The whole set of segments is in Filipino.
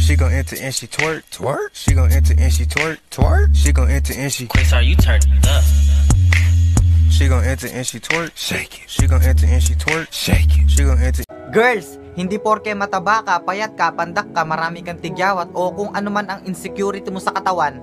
She gon' enter and she twerk, twerk. She gon' enter and she twerk, twerk. She gon' enter and she Chris, are you turned up? She gon' enter and she twerk, shake it. She gon' enter and she twerk, shake it. She gon' enter. Girls, hindi porke mataba ka, payat ka, pandak ka, marami kang tigyawat o kung ano man ang insecurity mo sa katawan,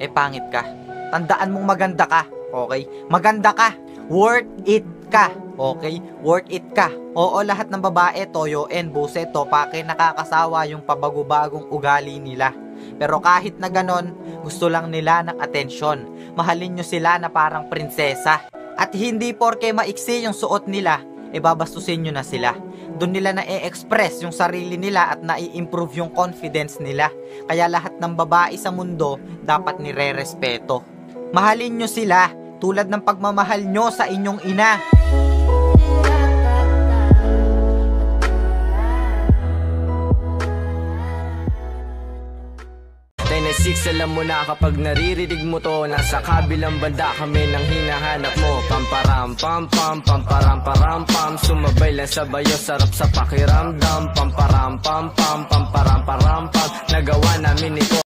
eh pangit ka. Tandaan mong maganda ka, okay? Maganda ka. Worth it ka, okay? Worth it ka. Oo, lahat ng babae, toyoen, buset, topake, nakakasawa yung pabago-bagong ugali nila. Pero kahit na ganon, gusto lang nila ng atensyon. Mahalin nyo sila na parang prinsesa. At hindi porke maiksi yung suot nila, e babastusin nyo na sila. Doon nila na-e-express yung sarili nila at na-i-improve yung confidence nila. Kaya lahat ng babae sa mundo dapat nire-respeto. Mahalin nyo sila tulad ng pagmamahal nyo sa inyong ina. 6, alam mo na kapag naririnig mo to, nasa kabilang banda kami nang hinahanap mo. Pamparam pam pam, pamparam param pam, sumabay lang sa bayo, sarap sa pakiramdam. Pamparam pam pam, pamparam param pam, nagawa namin ito